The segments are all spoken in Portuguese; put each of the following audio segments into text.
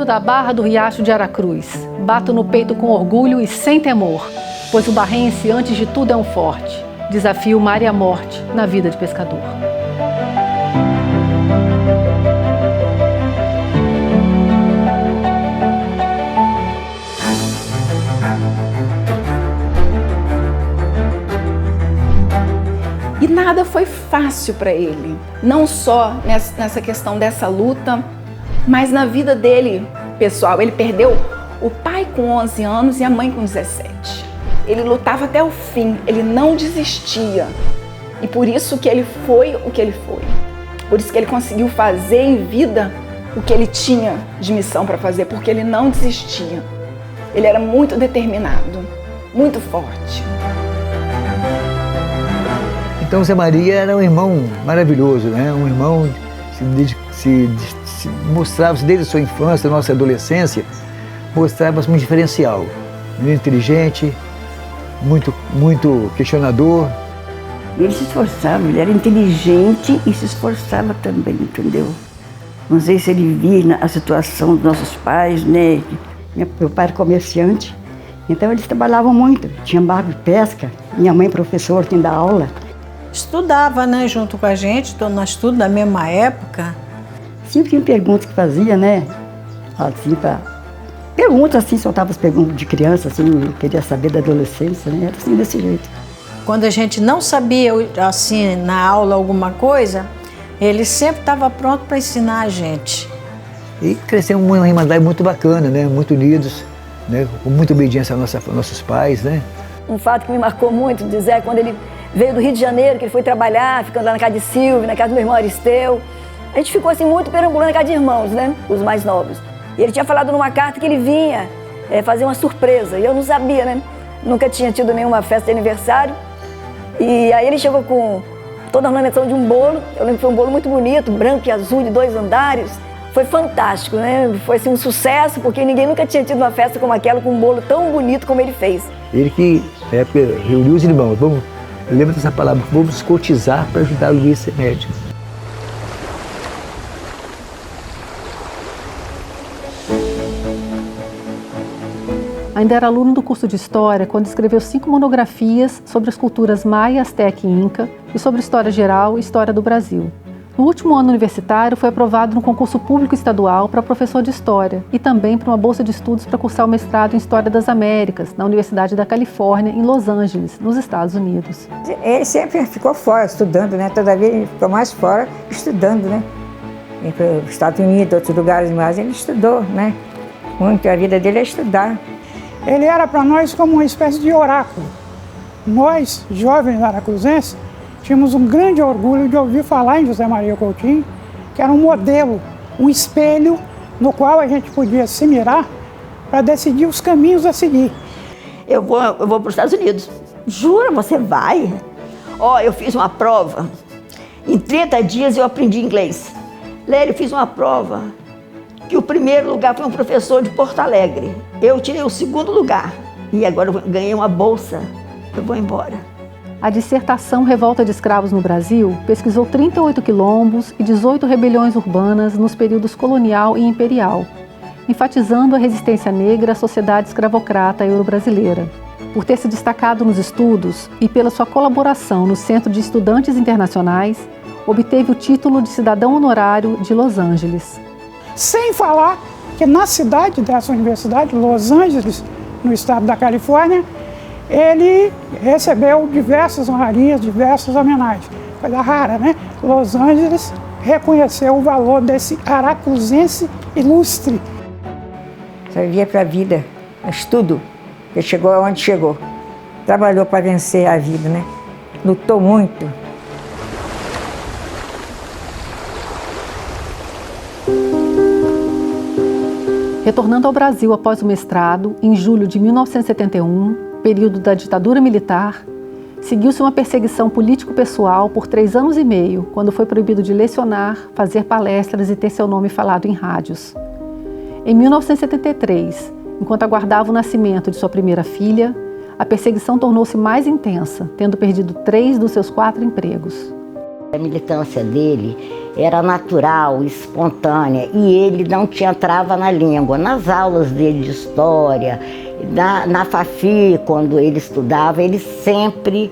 da Barra do Riacho de Aracruz. Bato no peito com orgulho e sem temor, pois o barrense, antes de tudo, é um forte. Desafio o mar e a morte na vida de pescador. E nada foi fácil para ele, não só nessa questão dessa luta, mas na vida dele, pessoal. Ele perdeu o pai com 11 anos e a mãe com 17. Ele lutava até o fim, ele não desistia. E por isso que ele foi o que ele foi. Por isso que ele conseguiu fazer em vida o que ele tinha de missão para fazer, porque ele não desistia. Ele era muito determinado, muito forte. Então Zé Maria era um irmão maravilhoso, né? Um irmão que se mostrava desde a sua infância, nossa adolescência, mostrava-se um diferencial. Muito inteligente, muito questionador. Ele se esforçava, ele era inteligente e se esforçava também, entendeu? Não sei se ele via a situação dos nossos pais, né? Meu pai era comerciante, então eles trabalhavam muito. Tinha barco de pesca, minha mãe professora, tinha da aula. Estudava, né, junto com a gente, nós tudo da mesma época. Sempre tinha perguntas que fazia, né? Assim, perguntas assim, soltava as perguntas de criança, assim, queria saber da adolescência, né? Era assim, desse jeito. Quando a gente não sabia, assim, na aula alguma coisa, ele sempre estava pronto para ensinar a gente. E crescemos uma irmandade muito bacana, né? Muito unidos, né? Com muita obediência aos nossos pais, né? Um fato que me marcou muito de Zé, quando ele veio do Rio de Janeiro, que ele foi trabalhar, ficando lá na casa de Silvio, na casa do meu irmão Aristeu. A gente ficou assim muito perambulando na casa de irmãos, né? Os mais novos. E ele tinha falado numa carta que ele vinha fazer uma surpresa. E eu não sabia, né? Nunca tinha tido nenhuma festa de aniversário. E aí ele chegou com toda a ornamentação de um bolo. Eu lembro que foi um bolo muito bonito, branco e azul, de 2 andares. Foi fantástico, né? Foi assim, um sucesso, porque ninguém nunca tinha tido uma festa como aquela, com um bolo tão bonito como ele fez. Ele que, na época, reuniu os irmãos. Eu lembro dessa palavra, vamos cotizar para ajudar o Luiz a ser médico. Ainda era aluno do curso de História quando escreveu 5 monografias sobre as culturas maia, asteca e inca e sobre História Geral e História do Brasil. No último ano universitário, foi aprovado no concurso público estadual para professor de História e também para uma bolsa de estudos para cursar o mestrado em História das Américas na Universidade da Califórnia, em Los Angeles, nos Estados Unidos. Ele sempre ficou fora, estudando, né? Toda vez ele ficou mais fora, estudando, né? Ele foi para os Estados Unidos, outros lugares mais, ele estudou, né? Muito, a vida dele é estudar. Ele era para nós como uma espécie de oráculo. Nós, jovens aracruzenses, tínhamos um grande orgulho de ouvir falar em José Maria Coutinho, que era um modelo, um espelho no qual a gente podia se mirar para decidir os caminhos a seguir. Eu vou para os Estados Unidos. Jura? Você vai? Eu fiz uma prova. Em 30 dias eu aprendi inglês. Lélia, eu fiz uma prova que o primeiro lugar foi um professor de Porto Alegre. Eu tirei o 2º lugar e agora eu ganhei uma bolsa. Eu vou embora. A dissertação Revolta de Escravos no Brasil pesquisou 38 quilombos e 18 rebeliões urbanas nos períodos colonial e imperial, enfatizando a resistência negra à sociedade escravocrata euro-brasileira. Por ter se destacado nos estudos e pela sua colaboração no Centro de Estudantes Internacionais, obteve o título de cidadão honorário de Los Angeles. Sem falar que na cidade dessa universidade, Los Angeles, no estado da Califórnia, ele recebeu diversas honrarias, diversas homenagens. Coisa rara, né? Los Angeles reconheceu o valor desse aracruzense ilustre. Servia para a vida, estudo. Ele chegou aonde chegou. Trabalhou para vencer a vida, né? Lutou muito. Retornando ao Brasil após o mestrado, em julho de 1971, período da ditadura militar, seguiu-se uma perseguição político-pessoal por 3 anos e meio, quando foi proibido de lecionar, fazer palestras e ter seu nome falado em rádios. Em 1973, enquanto aguardava o nascimento de sua primeira filha, a perseguição tornou-se mais intensa, tendo perdido 3 dos seus 4 empregos. A militância dele era natural, espontânea, e ele não tinha trava na língua. Nas aulas dele de história, na FAFI, quando ele estudava, ele sempre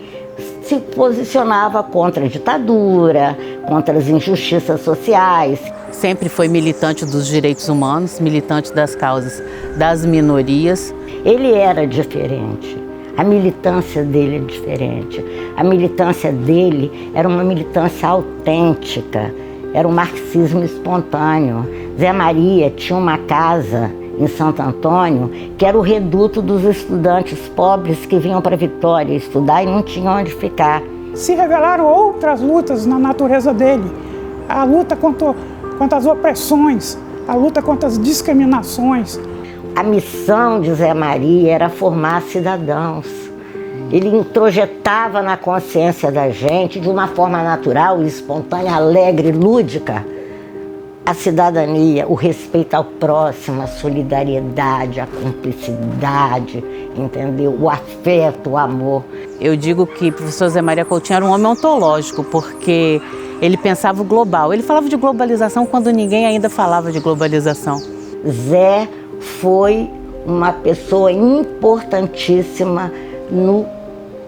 se posicionava contra a ditadura, contra as injustiças sociais. Sempre foi militante dos direitos humanos, militante das causas das minorias. Ele era diferente. A militância dele é diferente. A militância dele era uma militância autêntica, era um marxismo espontâneo. Zé Maria tinha uma casa em Santo Antônio que era o reduto dos estudantes pobres que vinham para Vitória estudar e não tinham onde ficar. Se revelaram outras lutas na natureza dele. A luta contra as opressões, a luta contra as discriminações. A missão de Zé Maria era formar cidadãos. Ele introjetava na consciência da gente, de uma forma natural, espontânea, alegre, lúdica, a cidadania, o respeito ao próximo, a solidariedade, a cumplicidade, entendeu? O afeto, o amor. Eu digo que o professor Zé Maria Coutinho era um homem ontológico, porque ele pensava o global. Ele falava de globalização quando ninguém ainda falava de globalização. Zé foi uma pessoa importantíssima no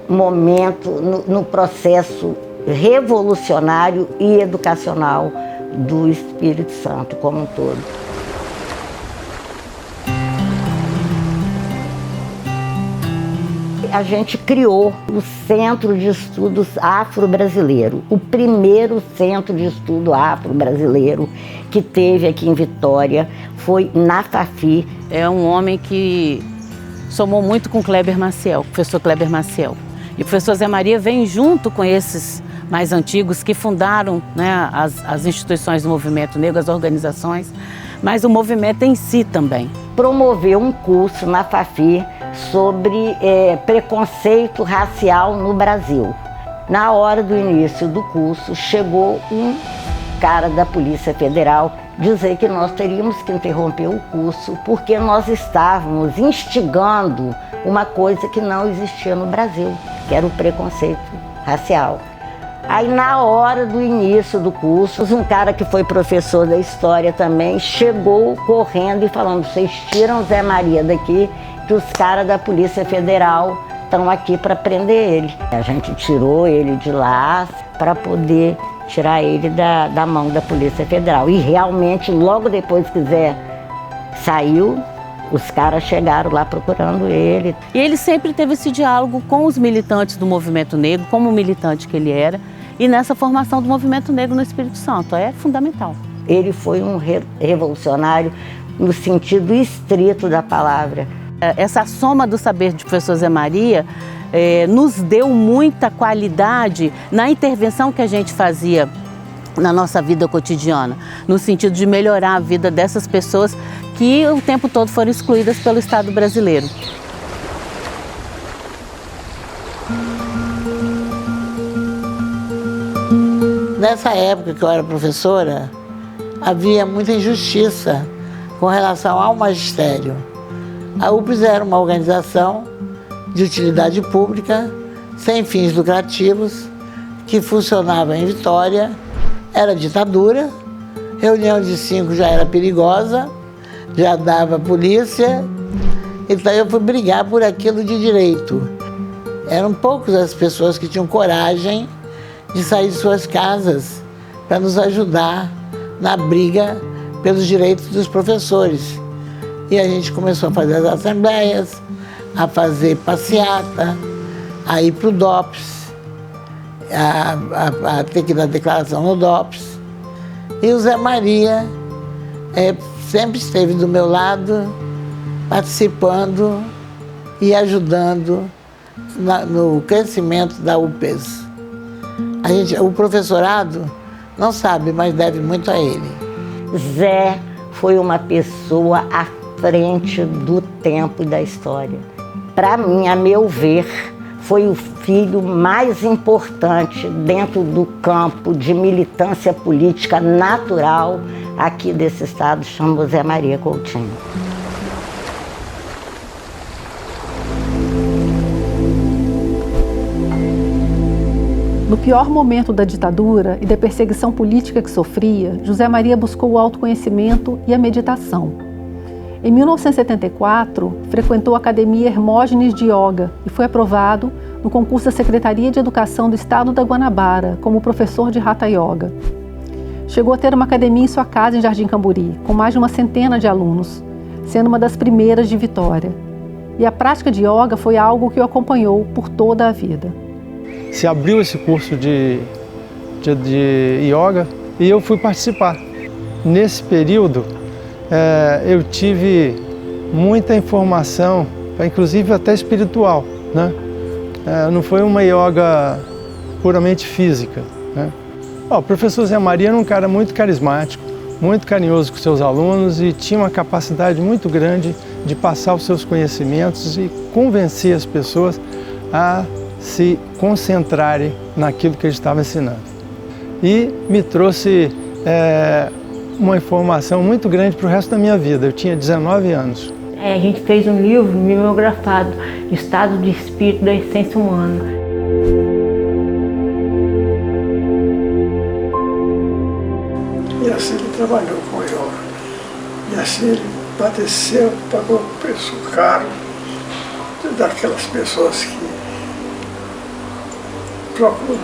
momento, no processo revolucionário e educacional do Espírito Santo como um todo. A gente criou o Centro de Estudos Afro-Brasileiro, o primeiro centro de estudo afro-brasileiro que teve aqui em Vitória, foi na FAFI. É um homem que somou muito com Kleber Maciel, o professor Kleber Maciel. E o professor Zé Maria vem junto com esses mais antigos que fundaram, né, as instituições do movimento negro, as organizações, mas o movimento em si também. Promoveu um curso na FAFI sobre preconceito racial no Brasil. Na hora do início do curso, chegou um cara da Polícia Federal dizer que nós teríamos que interromper o curso porque nós estávamos instigando uma coisa que não existia no Brasil, que era o preconceito racial. Aí, na hora do início do curso, um cara que foi professor da história também chegou correndo e falando: vocês tiram Zé Maria daqui, que os caras da Polícia Federal estão aqui para prender ele. A gente tirou ele de lá para poder tirar ele da mão da Polícia Federal. E realmente, logo depois que Zé saiu, os caras chegaram lá procurando ele. E ele sempre teve esse diálogo com os militantes do movimento negro, como militante que ele era, e nessa formação do movimento negro no Espírito Santo. É fundamental. Ele foi um revolucionário no sentido estrito da palavra. Essa soma do saber de professor Zé Maria nos deu muita qualidade na intervenção que a gente fazia na nossa vida cotidiana, no sentido de melhorar a vida dessas pessoas que o tempo todo foram excluídas pelo Estado brasileiro. Nessa época que eu era professora, havia muita injustiça com relação ao magistério. A UPES era uma organização de utilidade pública, sem fins lucrativos, que funcionava em Vitória, era ditadura, reunião de 5 já era perigosa, já dava polícia, então eu fui brigar por aquilo de direito. Eram poucas as pessoas que tinham coragem de sair de suas casas para nos ajudar na briga pelos direitos dos professores. E a gente começou a fazer as assembleias, a fazer passeata, a ir para o DOPS, a ter que dar declaração no DOPS. E o Zé Maria sempre esteve do meu lado, participando e ajudando no crescimento da UPES. O professorado não sabe, mas deve muito a ele. Zé foi uma pessoa à frente do tempo e da história. Para mim, a meu ver, foi o filho mais importante dentro do campo de militância política natural aqui desse estado, chama Zé Maria Coutinho. No pior momento da ditadura e da perseguição política que sofria, José Maria buscou o autoconhecimento e a meditação. Em 1974, frequentou a Academia Hermógenes de Yoga e foi aprovado no concurso da Secretaria de Educação do Estado da Guanabara como professor de Hatha Yoga. Chegou a ter uma academia em sua casa em Jardim Camburi, com mais de uma centena de alunos, sendo uma das primeiras de Vitória. E a prática de yoga foi algo que o acompanhou por toda a vida. Se abriu esse curso de yoga e eu fui participar. Nesse período, eu tive muita informação, inclusive até espiritual, né? Não foi uma yoga puramente física, né? O professor Zé Maria era um cara muito carismático, muito carinhoso com seus alunos e tinha uma capacidade muito grande de passar os seus conhecimentos e convencer as pessoas a se concentrarem naquilo que ele estava ensinando. E me trouxe uma informação muito grande para o resto da minha vida. Eu tinha 19 anos. A gente fez um livro mimeografado, Estado de Espírito da Essência Humana. E assim ele trabalhou com yoga. E assim ele padeceu, pagou um preço caro daquelas pessoas que procuram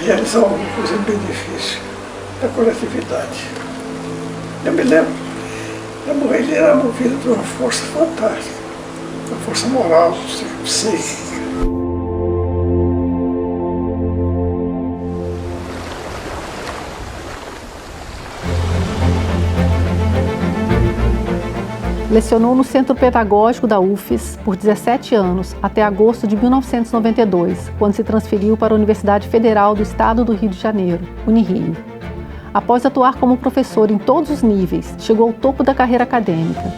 realizar alguma coisa em benefício da coletividade. Eu me lembro, ele era movido por uma força fantástica, uma força moral, psíquica. Lecionou no Centro Pedagógico da UFES por 17 anos, até agosto de 1992, quando se transferiu para a Universidade Federal do Estado do Rio de Janeiro, Unirio. Após atuar como professor em todos os níveis, chegou ao topo da carreira acadêmica.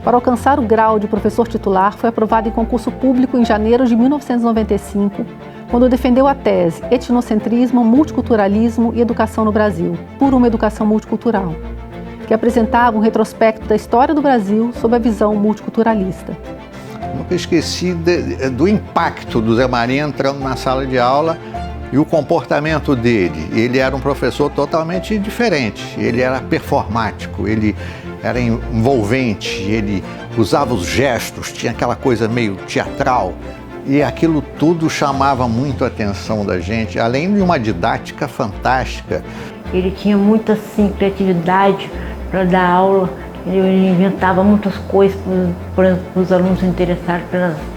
Para alcançar o grau de professor titular, foi aprovado em concurso público em janeiro de 1995, quando defendeu a tese Etnocentrismo, Multiculturalismo e Educação no Brasil, por uma educação multicultural, que apresentava um retrospecto da história do Brasil sob a visão multiculturalista. Nunca esqueci do impacto do Zé Maria entrando na sala de aula e o comportamento dele. Ele era um professor totalmente diferente, ele era performático, ele era envolvente, ele usava os gestos, tinha aquela coisa meio teatral. E aquilo tudo chamava muito a atenção da gente, além de uma didática fantástica. Ele tinha muita criatividade para dar aula, ele inventava muitas coisas para os alunos se interessarem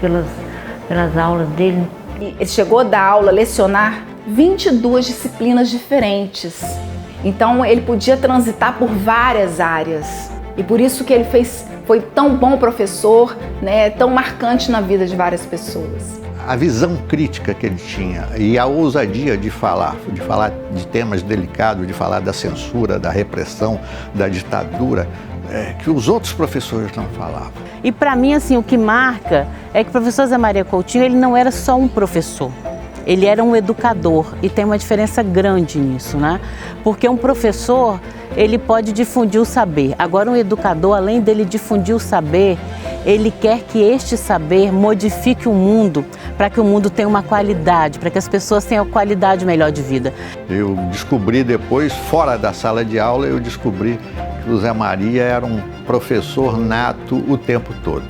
pelas aulas dele. Ele chegou a dar aula, lecionar 22 disciplinas diferentes. Então ele podia transitar por várias áreas. E por isso que ele foi tão bom professor, né, tão marcante na vida de várias pessoas. A visão crítica que ele tinha e a ousadia de falar de temas delicados, de falar da censura, da repressão, da ditadura, que os outros professores não falavam. E para mim, assim, o que marca é que o professor Zé Maria Coutinho, ele não era só um professor, ele era um educador e tem uma diferença grande nisso, né? Porque um professor, ele pode difundir o saber. Agora, um educador, além dele difundir o saber, ele quer que este saber modifique o mundo para que o mundo tenha uma qualidade, para que as pessoas tenham qualidade melhor de vida. Eu descobri depois, fora da sala de aula, eu descobri que o Zé Maria era um professor nato o tempo todo.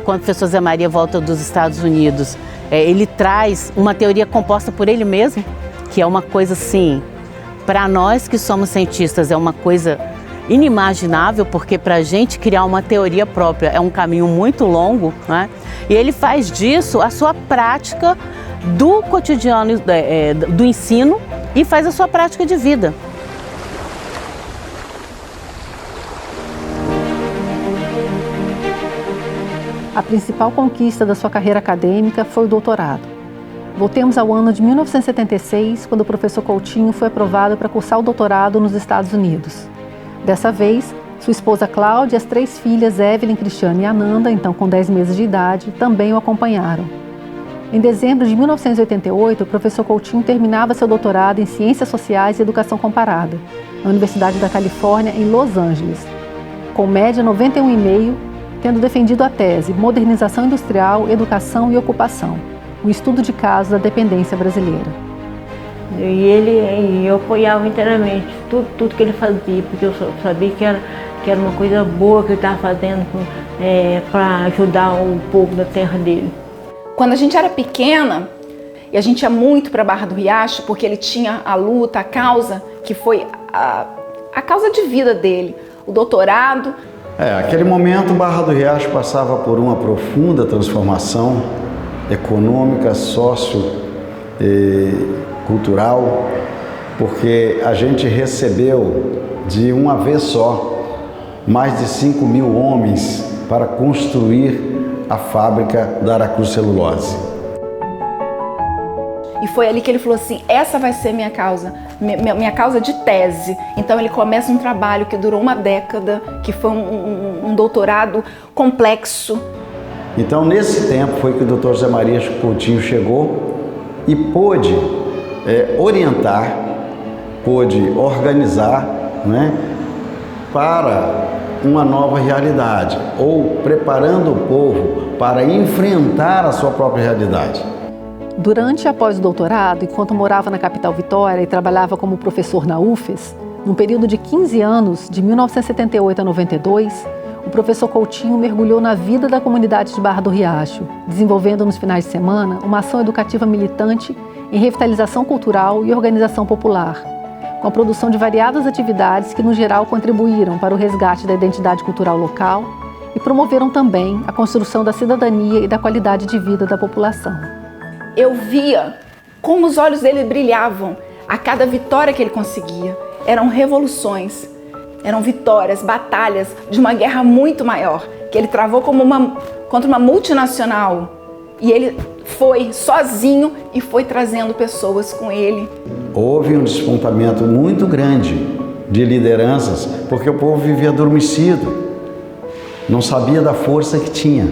Quando o professor Zé Maria volta dos Estados Unidos, ele traz uma teoria composta por ele mesmo, que é uma coisa assim, para nós que somos cientistas, é uma coisa inimaginável, porque para a gente criar uma teoria própria é um caminho muito longo, né? E ele faz disso a sua prática do cotidiano, do ensino, e faz a sua prática de vida. A principal conquista da sua carreira acadêmica foi o doutorado. Voltemos ao ano de 1976, quando o professor Coutinho foi aprovado para cursar o doutorado nos Estados Unidos. Dessa vez, sua esposa Cláudia e as 3 filhas, Evelyn, Cristiane e Ananda, então com 10 meses de idade, também o acompanharam. Em dezembro de 1988, o professor Coutinho terminava seu doutorado em Ciências Sociais e Educação Comparada, na Universidade da Califórnia, em Los Angeles, com média 91,5, tendo defendido a tese Modernização Industrial, Educação e Ocupação. um estudo de casos da dependência brasileira. E eu apoiava inteiramente tudo que ele fazia, porque eu sabia que era uma coisa boa que ele estava fazendo para ajudar o povo da terra dele. Quando a gente era pequena, e a gente ia muito para Barra do Riacho, porque ele tinha a luta, a causa, que foi a causa de vida dele, o doutorado. Aquele momento Barra do Riacho passava por uma profunda transformação econômica, cultural, porque a gente recebeu de uma vez só mais de 5.000 homens para construir a fábrica da Aracruz Celulose. E foi ali que ele falou assim, essa vai ser minha causa de tese. Então ele começa um trabalho que durou uma década, que foi um doutorado complexo. Então nesse tempo foi que o Dr. José Maria Coutinho chegou e pôde orientar, pôde organizar, né, para uma nova realidade, ou preparando o povo para enfrentar a sua própria realidade. Durante e após o doutorado, enquanto morava na capital Vitória e trabalhava como professor na UFES, num período de 15 anos, de 1978 a 92, o professor Coutinho mergulhou na vida da comunidade de Barra do Riacho, desenvolvendo nos finais de semana uma ação educativa militante em revitalização cultural e organização popular, com a produção de variadas atividades que, no geral, contribuíram para o resgate da identidade cultural local e promoveram também a construção da cidadania e da qualidade de vida da população. Eu via como os olhos dele brilhavam a cada vitória que ele conseguia. Eram revoluções, eram vitórias, batalhas de uma guerra muito maior, que ele travou contra uma multinacional. E ele foi sozinho e foi trazendo pessoas com ele. Houve um despontamento muito grande de lideranças, porque o povo vivia adormecido, não sabia da força que tinha.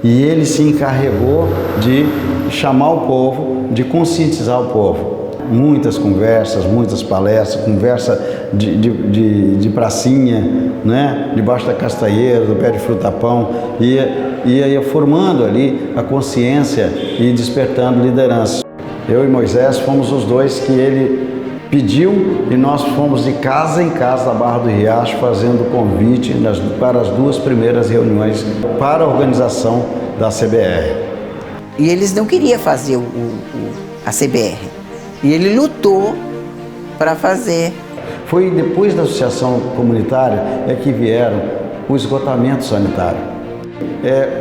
E ele se encarregou de chamar o povo, de conscientizar o povo. Muitas conversas, muitas palestras, conversa de pracinha, né? Debaixo da castanheira, do pé de fruta-pão, ia formando ali a consciência e despertando liderança. Eu e Moisés fomos os dois que ele pediu e nós fomos de casa em casa da Barra do Riacho fazendo convite para as duas primeiras reuniões para a organização da CBR. E eles não queriam fazer a CBR. E ele lutou para fazer. Foi depois da associação comunitária que vieram o esgotamento sanitário.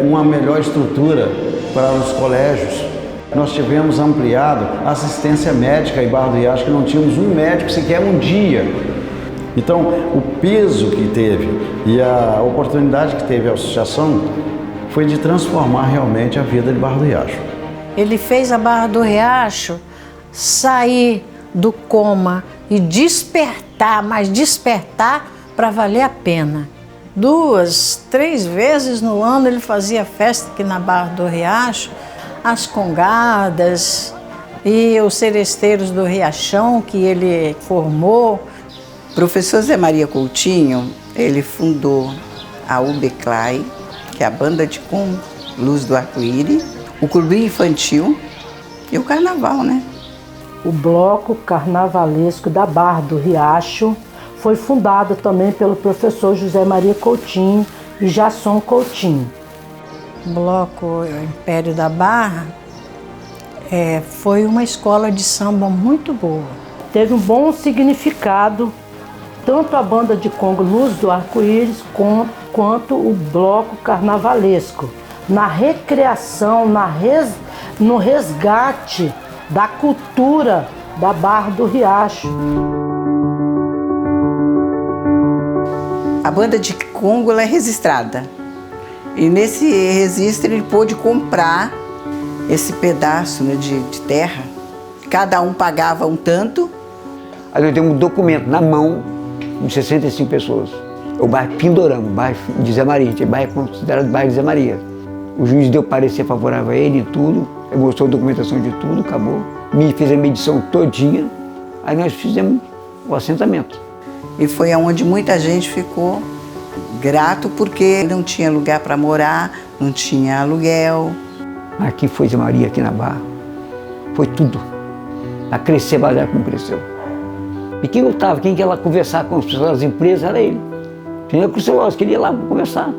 Uma melhor estrutura para os colégios. Nós tivemos ampliado a assistência médica em Barra do Riacho, que não tínhamos um médico sequer um dia. Então, o peso que teve e a oportunidade que teve a associação foi de transformar realmente a vida de Barra do Riacho. Ele fez a Barra do Riacho sair do coma e despertar, mas despertar para valer a pena. 2, 3 vezes no ano ele fazia festa aqui na Barra do Riacho, as congadas e os seresteiros do Riachão que ele formou. O professor Zé Maria Coutinho, ele fundou a UBCLAI, que é a banda de congo, Luz do Arco-Íris, o clube infantil e o carnaval, né? O bloco carnavalesco da Barra do Riacho foi fundado também pelo professor José Maria Coutinho e Jasson Coutinho. O bloco Império da Barra foi uma escola de samba muito boa. Teve um bom significado, tanto a banda de congo Luz do Arco-Íris quanto o bloco carnavalesco, na recriação, no resgate da cultura da Barra do Riacho. A banda de congo é registrada e nesse registro ele pôde comprar esse pedaço, né, de terra. Cada um pagava um tanto. Aí nós temos um documento na mão de 65 pessoas. O bairro Pindorama, o bairro de Zé Maria, o bairro considerado bairro de Zé Maria. O juiz deu parecer favorável a ele em tudo, ele mostrou a documentação de tudo, acabou. Me fez a medição todinha, aí nós fizemos o assentamento. E foi onde muita gente ficou grato, porque não tinha lugar para morar, não tinha aluguel. Aqui foi Zé Maria, aqui na Barra. Foi tudo. A crescer, basear como cresceu. E quem lutava, quem queria lá conversar com as pessoas das empresas, era ele. Quem ia com o celular, queria ir lá conversar.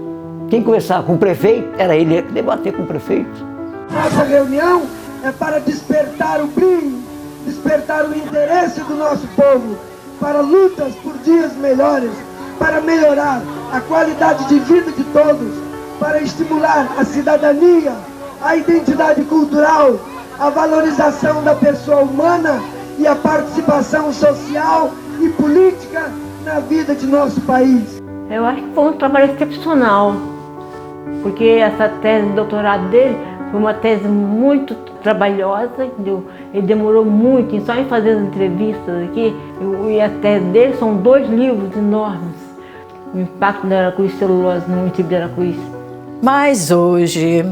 Quem conversava com o prefeito, era ele que debater com o prefeito. Nossa reunião é para despertar o brilho, despertar o interesse do nosso povo, para lutas por dias melhores, para melhorar a qualidade de vida de todos, para estimular a cidadania, a identidade cultural, a valorização da pessoa humana e a participação social e política na vida de nosso país. Eu acho que foi um trabalho excepcional, porque essa tese de doutorado dele foi uma tese muito trabalhosa, ele demorou muito só em fazer as entrevistas aqui, e a tese dele são 2 livros enormes, o impacto da Aracruz Celulose no município de Aracruz. Mas hoje,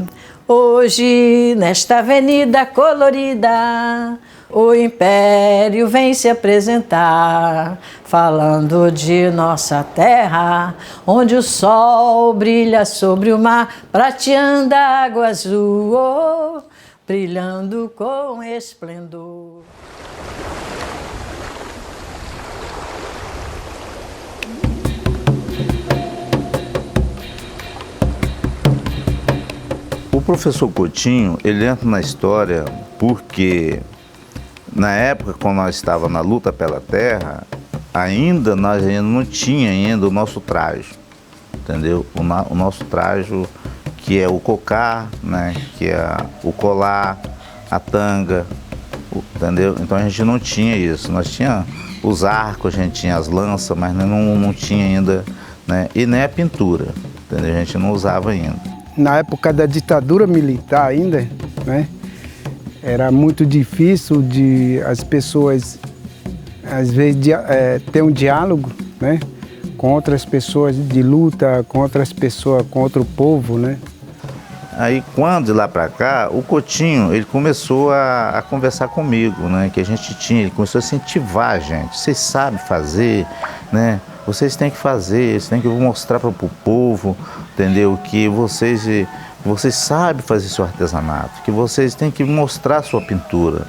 nesta avenida colorida, o Império vem se apresentar, falando de nossa terra, onde o sol brilha sobre o mar, prateando a água azul, oh, brilhando com esplendor. O professor Coutinho, ele entra na história porque na época, quando nós estávamos na luta pela terra, nós ainda não tinha o nosso traje, entendeu? O nosso traje, que é o cocar, né? Que é o colar, a tanga, entendeu? Então a gente não tinha isso. Nós tinha os arcos, a gente tinha as lanças, mas não tinha ainda, né? E nem a pintura, entendeu? A gente não usava ainda. Na época da ditadura militar ainda, né? Era muito difícil de as pessoas, às vezes, ter um diálogo, né, com outras pessoas de luta, com outras pessoas, com outro povo, né? Aí, quando de lá para cá, o Coutinho, ele começou a conversar comigo, né, que a gente tinha, ele começou a incentivar a gente. Vocês sabem fazer, né? Vocês têm que fazer, vocês têm que mostrar para o povo, entendeu? Que vocês sabem fazer seu artesanato, que vocês têm que mostrar sua pintura.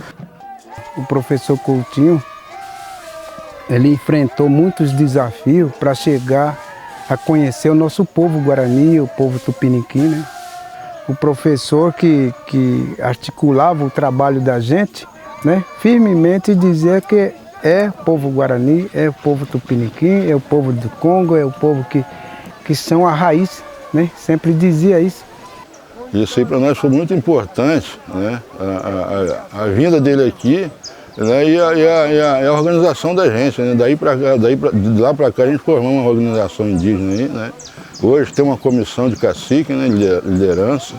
O professor Coutinho, ele enfrentou muitos desafios para chegar a conhecer o nosso povo guarani, o povo tupiniquim, né? O professor que articulava o trabalho da gente, né? Firmemente dizia que é o povo guarani, é o povo tupiniquim, é o povo do Congo, é o povo que são a raiz, né? Sempre dizia isso. Isso aí para nós foi muito importante, né? A vinda dele aqui, né? e a organização da gente, né? De lá para cá a gente formou uma organização indígena aí, né? Hoje tem uma comissão de cacique, né? Liderança,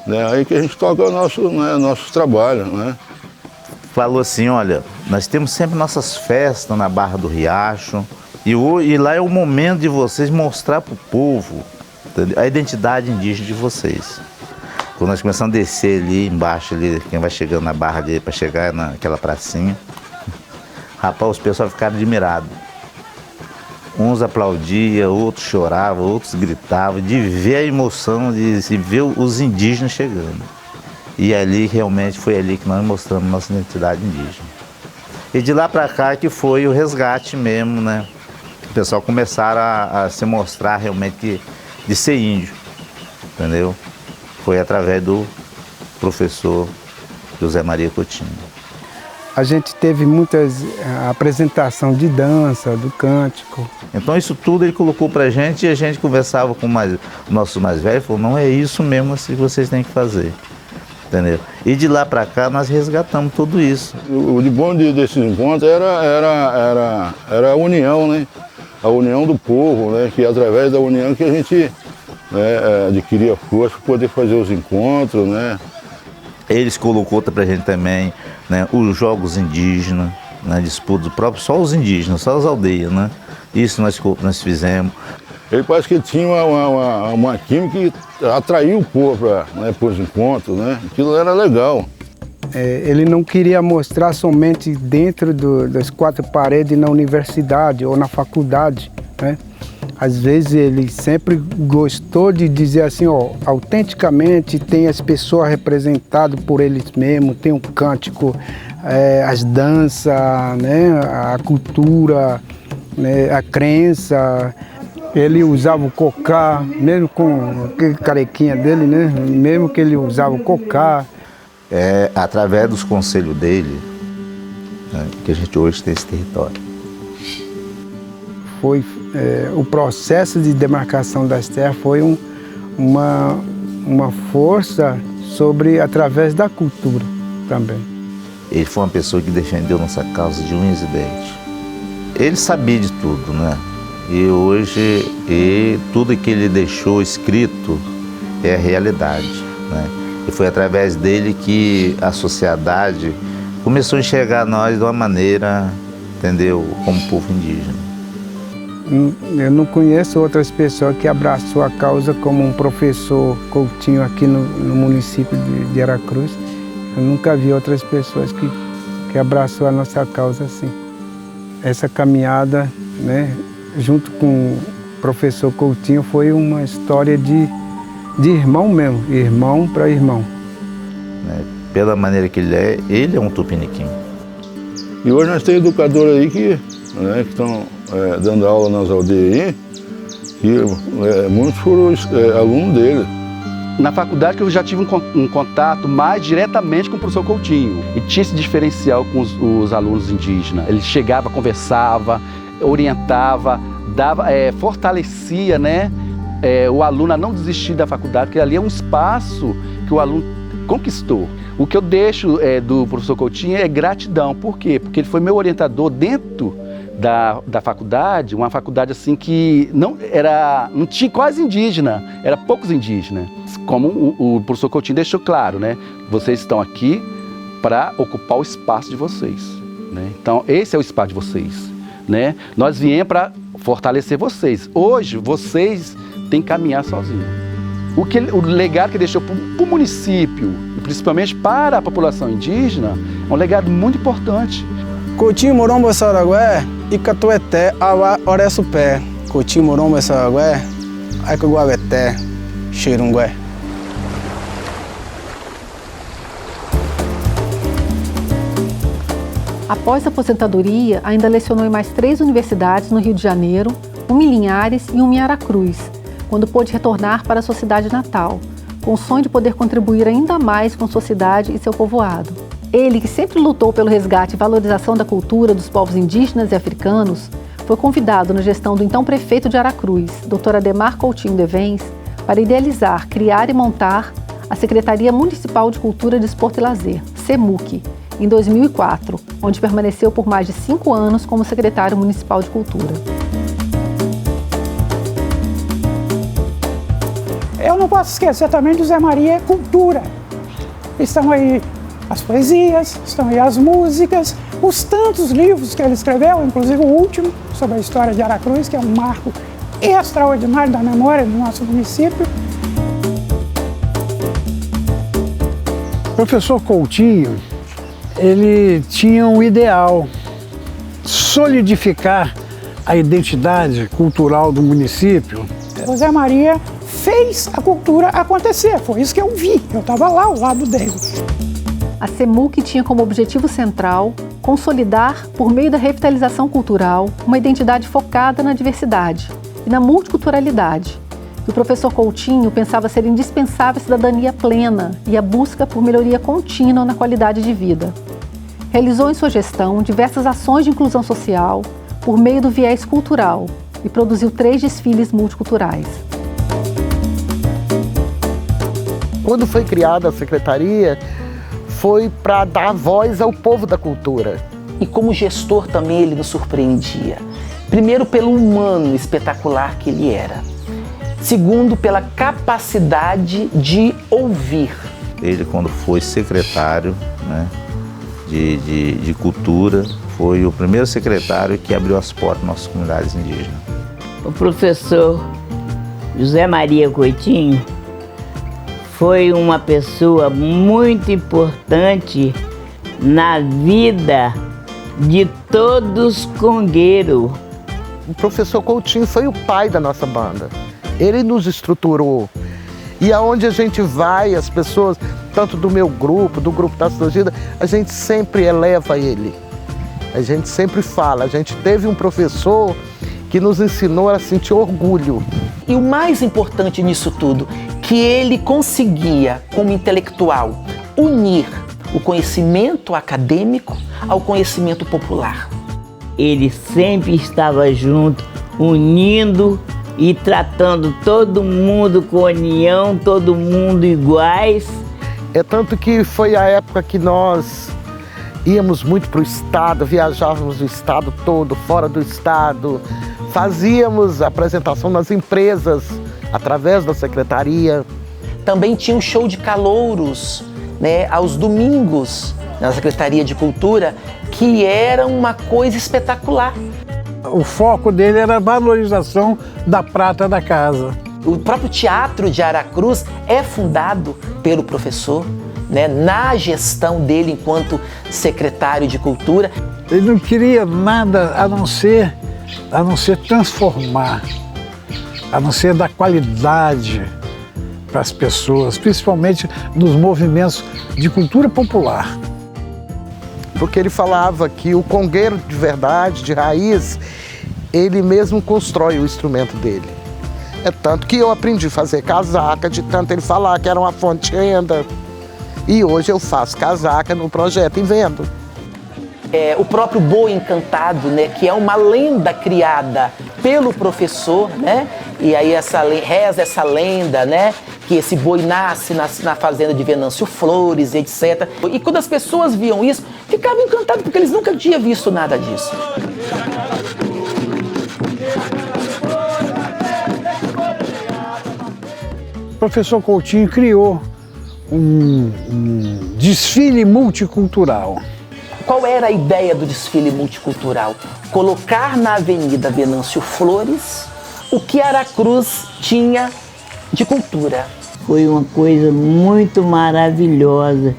né? Aí que a gente toca o nosso trabalho, né? Falou assim, olha, nós temos sempre nossas festas na Barra do Riacho e lá é o momento de vocês mostrar para o povo, entendeu? A identidade indígena de vocês. Quando nós começamos a descer ali embaixo, ali, quem vai chegando na barra ali para chegar naquela pracinha, rapaz, os pessoal ficaram admirados. Uns aplaudiam, outros choravam, outros gritavam, de ver a emoção, de ver os indígenas chegando. E ali, realmente, foi ali que nós mostramos nossa identidade indígena. E de lá para cá que foi o resgate mesmo, né? O pessoal começaram a se mostrar realmente de ser índio, entendeu? Foi através do professor José Maria Coutinho. A gente teve muitas apresentações de dança, do cântico. Então isso tudo ele colocou pra gente e a gente conversava com nossos mais velhos e falou, não é isso mesmo assim que vocês têm que fazer. Entendeu? E de lá para cá nós resgatamos tudo isso. O de bom desse encontro era a união, né? A união do povo, né? Que através da união que a gente, né, adquiria força para poder fazer os encontros, né? Eles colocou para a gente também, né, os jogos indígenas, né, disputas próprios, só os indígenas, só as aldeias, né? Isso nós fizemos. Ele parece que tinha uma química que atraiu o povo para os encontros, né? Aquilo era legal. Ele não queria mostrar somente dentro das 4 paredes na universidade ou na faculdade, né? Às vezes ele sempre gostou de dizer assim, ó, autenticamente tem as pessoas representadas por eles mesmos, tem um cântico, as danças, né, a cultura, né, a crença. Ele usava o cocá, mesmo com aquele carequinha dele, né, mesmo que ele usava o cocá. É através dos conselhos dele, né, que a gente hoje tem esse território. Foi o processo de demarcação das terras foi uma força através da cultura também. Ele foi uma pessoa que defendeu nossa causa de unhas e dentes. Ele sabia de tudo, né? E hoje tudo que ele deixou escrito é a realidade, né? E foi através dele que a sociedade começou a enxergar nós de uma maneira, entendeu, como povo indígena. Eu não conheço outras pessoas que abraçou a causa como um professor Coutinho aqui no município de Aracruz. Eu nunca vi outras pessoas que abraçou a nossa causa assim. Essa caminhada, né, junto com o professor Coutinho, foi uma história de irmão mesmo, irmão para irmão. Pela maneira que ele é um tupiniquim. E hoje nós temos educadores aí que estão dando aula nas aldeias aí, e muitos foram alunos dele. Na faculdade que eu já tive um contato mais diretamente com o professor Coutinho. E tinha esse diferencial com os alunos indígenas. Ele chegava, conversava, orientava, fortalecia, né, o aluno a não desistir da faculdade, porque ali é um espaço que o aluno conquistou. O que eu deixo do professor Coutinho é gratidão. Por quê? Porque ele foi meu orientador dentro da faculdade, uma faculdade assim que não tinha quase indígena, era poucos indígenas. Como o professor Coutinho deixou claro, né? Vocês estão aqui para ocupar o espaço de vocês, né? Então esse é o espaço de vocês, né? Nós viemos para fortalecer vocês. Hoje vocês têm que caminhar sozinhos. O legado que deixou para o município, principalmente para a população indígena, é um legado muito importante. Coutinho Morombo Saragué, Icatueté, Awa Oresupé. Coutinho Morombo Saragué, Aicaguabeté, Xerungué. Após a aposentadoria, ainda lecionou em mais 3 universidades no Rio de Janeiro, uma em Linhares e uma em Aracruz, quando pôde retornar para a sua cidade natal, com o sonho de poder contribuir ainda mais com sua cidade e seu povoado. Ele, que sempre lutou pelo resgate e valorização da cultura dos povos indígenas e africanos, foi convidado na gestão do então prefeito de Aracruz, Dr. Ademar Coutinho Devens, para idealizar, criar e montar a Secretaria Municipal de Cultura, Desporto e Lazer, SEMUC, em 2004, onde permaneceu por mais de 5 anos como secretário municipal de Cultura. Eu não posso esquecer também do Zé Maria Cultura. Estão aí as poesias, estão aí as músicas, os tantos livros que ele escreveu, inclusive o último, sobre a história de Aracruz, que é um marco extraordinário da memória do nosso município. O professor Coutinho, ele tinha um ideal, solidificar a identidade cultural do município. O Zé Maria fez a cultura acontecer, foi isso que eu vi, eu estava lá ao lado dele. A SEMUC tinha como objetivo central consolidar, por meio da revitalização cultural, uma identidade focada na diversidade e na multiculturalidade. E o professor Coutinho pensava ser indispensável a cidadania plena e a busca por melhoria contínua na qualidade de vida. Realizou em sua gestão diversas ações de inclusão social por meio do viés cultural e produziu 3 desfiles multiculturais. Quando foi criada a secretaria, foi para dar voz ao povo da cultura. E como gestor também ele nos surpreendia. Primeiro, pelo humano espetacular que ele era. Segundo, pela capacidade de ouvir. Ele, quando foi secretário, né, de cultura, foi o primeiro secretário que abriu as portas nas nossas comunidades indígenas. O professor José Maria Coutinho foi uma pessoa muito importante na vida de todos os congueiros O professor Coutinho foi o pai da nossa banda. Ele nos estruturou. E aonde a gente vai, as pessoas, tanto do meu grupo, do grupo das Torcidas, a gente sempre eleva ele. A gente sempre fala, a gente teve um professor que nos ensinou a sentir orgulho. E o mais importante nisso tudo, que ele conseguia, como intelectual, unir o conhecimento acadêmico ao conhecimento popular. Ele sempre estava junto, unindo e tratando todo mundo com união, todo mundo iguais. É tanto que foi a época que nós íamos muito para o estado, viajávamos o estado todo, fora do estado, fazíamos apresentação nas empresas, através da secretaria. Também tinha um show de calouros, né, aos domingos, na Secretaria de Cultura, que era uma coisa espetacular. O foco dele era a valorização da prata da casa. O próprio Teatro de Aracruz é fundado pelo professor, né, na gestão dele enquanto secretário de Cultura. Ele não queria nada a não ser transformar, a não ser dar qualidade para as pessoas, principalmente nos movimentos de cultura popular. Porque ele falava que o congueiro de verdade, de raiz, ele mesmo constrói o instrumento dele. É tanto que eu aprendi a fazer casaca, de tanto ele falar que era uma fonte de renda. E hoje eu faço casaca no projeto e vendo. O próprio Boi Encantado, né, que é uma lenda criada pelo professor, né? E aí reza essa lenda, né? Que esse boi nasce na fazenda de Venâncio Flores, etc. E quando as pessoas viam isso, ficavam encantadas, porque eles nunca tinham visto nada disso. O professor Coutinho criou um desfile multicultural. Qual era a ideia do desfile multicultural? Colocar na Avenida Venâncio Flores o que Aracruz tinha de cultura. Foi uma coisa muito maravilhosa.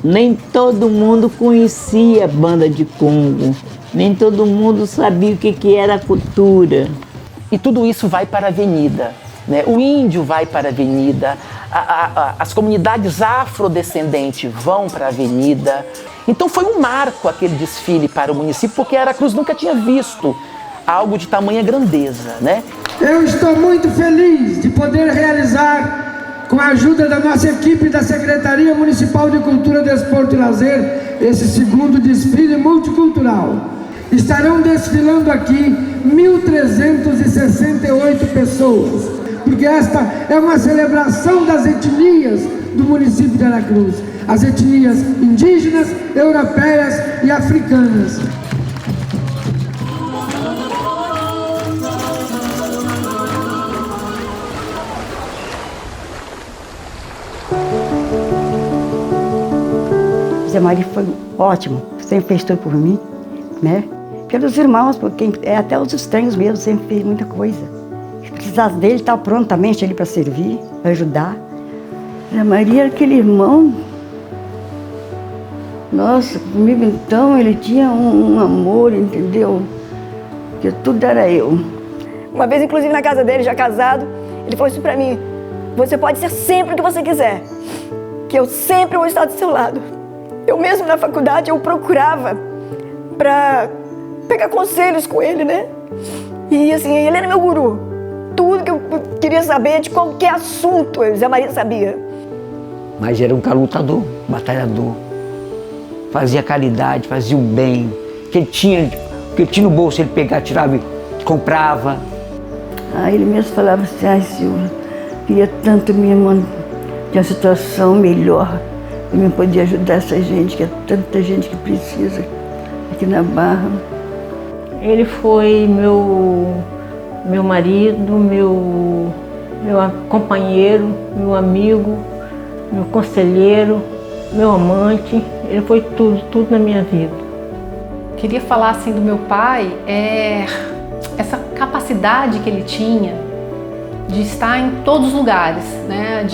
Nem todo mundo conhecia a banda de Congo, nem todo mundo sabia o que era cultura. E tudo isso vai para a avenida, né? O índio vai para a avenida, as comunidades afrodescendentes vão para a avenida. Então foi um marco aquele desfile para o município, porque Aracruz nunca tinha visto algo de tamanha grandeza, né? Eu estou muito feliz de poder realizar, com a ajuda da nossa equipe da Secretaria Municipal de Cultura, Desporto e Lazer, esse segundo desfile multicultural. Estarão desfilando aqui 1.368 pessoas, porque esta é uma celebração das etnias do município de Aracruz, as etnias indígenas, europeias e africanas. Zé Maria foi ótimo, sempre fez tudo por mim, né? Pelos irmãos, porque até os estranhos mesmo, sempre fez muita coisa. Se precisasse dele, estava prontamente ali para servir, para ajudar. Zé Maria era aquele irmão. Nossa, comigo então ele tinha um amor, entendeu? Que tudo era eu. Uma vez, inclusive, na casa dele, já casado, ele falou isso pra mim: você pode ser sempre o que você quiser, que eu sempre vou estar do seu lado. Eu mesmo na faculdade, eu procurava pra pegar conselhos com ele, né? E assim, ele era meu guru. Tudo que eu queria saber de qualquer assunto, Zé Maria sabia. Mas era um cara lutador, batalhador. Fazia caridade, fazia o bem. O que ele tinha no bolso, ele pegava, tirava e comprava. Aí ele mesmo falava assim: ai, Silvia, queria tanto minha irmã ter uma situação melhor, para eu poder ajudar essa gente, que é tanta gente que precisa aqui na Barra. Ele foi meu marido, meu companheiro, meu amigo, meu conselheiro, meu amante. Ele foi tudo na minha vida. Queria falar assim do meu pai, essa capacidade que ele tinha de estar em todos os lugares, né?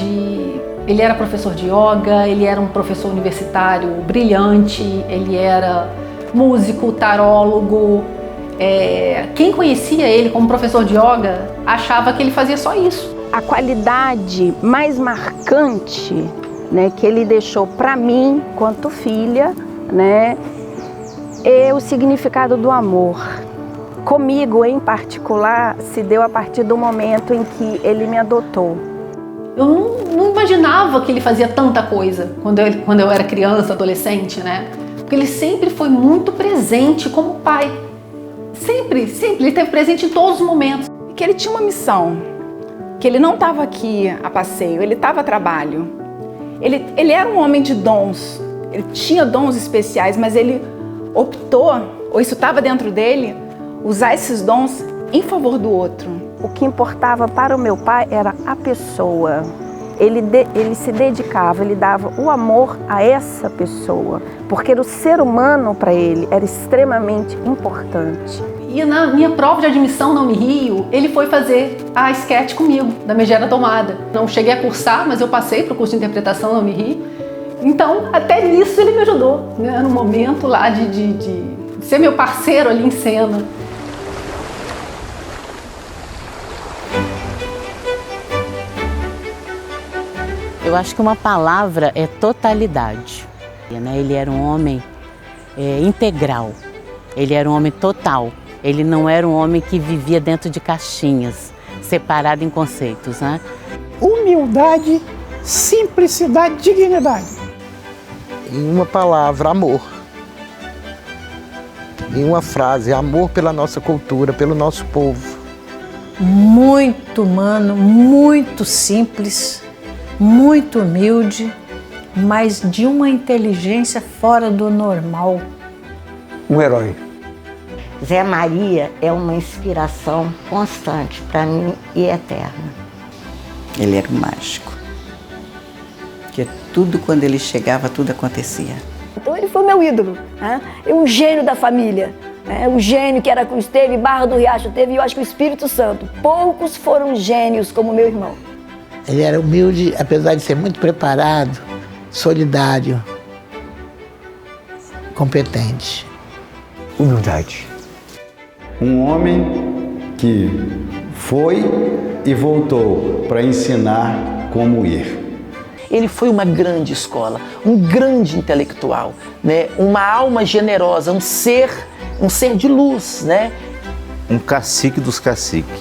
Ele era professor de yoga, ele era um professor universitário brilhante, ele era músico, tarólogo, Quem conhecia ele como professor de yoga achava que ele fazia só isso. A qualidade mais marcante, né, que ele deixou para mim, quanto filha, né, é o significado do amor. Comigo, em particular, se deu a partir do momento em que ele me adotou. Eu não imaginava que ele fazia tanta coisa quando eu era criança, adolescente, né? Porque ele sempre foi muito presente como pai. Sempre, ele esteve presente em todos os momentos. Que ele tinha uma missão, que ele não estava aqui a passeio, ele estava a trabalho. Ele era um homem de dons, ele tinha dons especiais, mas ele optou, ou isso estava dentro dele, usar esses dons em favor do outro. O que importava para o meu pai era a pessoa. Ele se dedicava, ele dava o amor a essa pessoa, porque o ser humano para ele era extremamente importante. E na minha prova de admissão na Unirio, ele foi fazer a sketch comigo, da Megera Domada. Não cheguei a cursar, mas eu passei para o curso de interpretação na Unirio. Então, até nisso ele me ajudou, né? No momento lá de ser meu parceiro ali em cena. Eu acho que uma palavra é totalidade. Ele era um homem integral, ele era um homem total. Ele não era um homem que vivia dentro de caixinhas, separado em conceitos, né? Humildade, simplicidade, dignidade. Em uma palavra, amor. Em uma frase, amor pela nossa cultura, pelo nosso povo. Muito humano, muito simples, muito humilde, mas de uma inteligência fora do normal. Um herói. Zé Maria é uma inspiração constante para mim e eterna. Ele era um mágico. Porque tudo, quando ele chegava, tudo acontecia. Então ele foi meu ídolo, né? É um gênio da família. Um gênio que era Cruz teve, Barra do Riacho teve, e eu acho que o Espírito Santo. Poucos foram gênios como meu irmão. Ele era humilde, apesar de ser muito preparado, solidário, competente. Humildade. Um homem que foi e voltou para ensinar como ir. Ele foi uma grande escola, um grande intelectual, né? Uma alma generosa, um ser de luz, né? Um cacique dos caciques.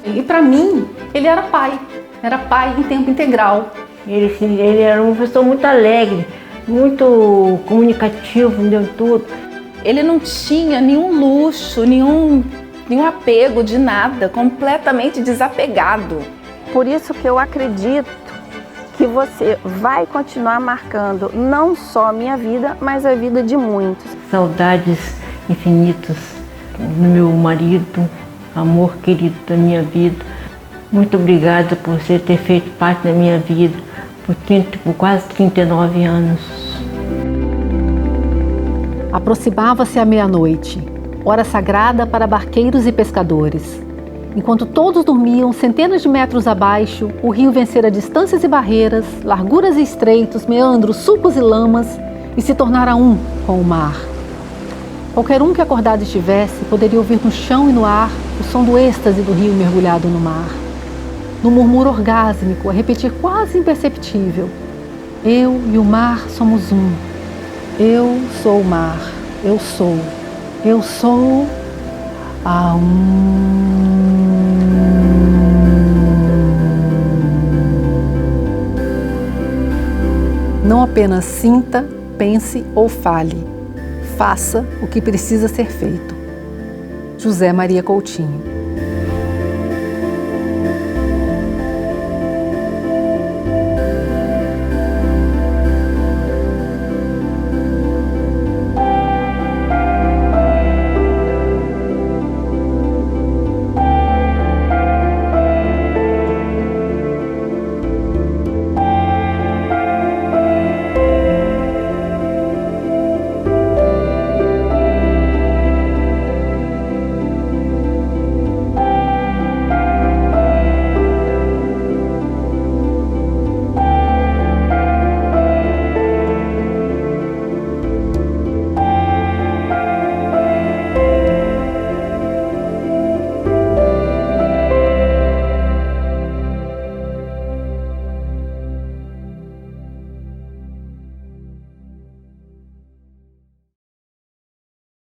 E para mim, ele era pai em tempo integral. Ele era uma pessoa muito alegre, muito comunicativo, deu tudo. Ele não tinha nenhum luxo, nenhum apego de nada, completamente desapegado. Por isso que eu acredito que você vai continuar marcando não só a minha vida, mas a vida de muitos. Saudades infinitas do meu marido, amor querido da minha vida. Muito obrigada por você ter feito parte da minha vida por quase 39 anos. Aproximava-se a meia-noite, hora sagrada para barqueiros e pescadores. Enquanto todos dormiam centenas de metros abaixo, o rio vencera distâncias e barreiras, larguras e estreitos, meandros, sulcos e lamas, e se tornara um com o mar. Qualquer um que acordado estivesse poderia ouvir no chão e no ar o som do êxtase do rio mergulhado no mar. No murmúrio orgásmico, a repetir quase imperceptível: eu e o mar somos um. Eu sou o mar, eu sou a Não apenas sinta, pense ou fale. Faça o que precisa ser feito. José Maria Coutinho.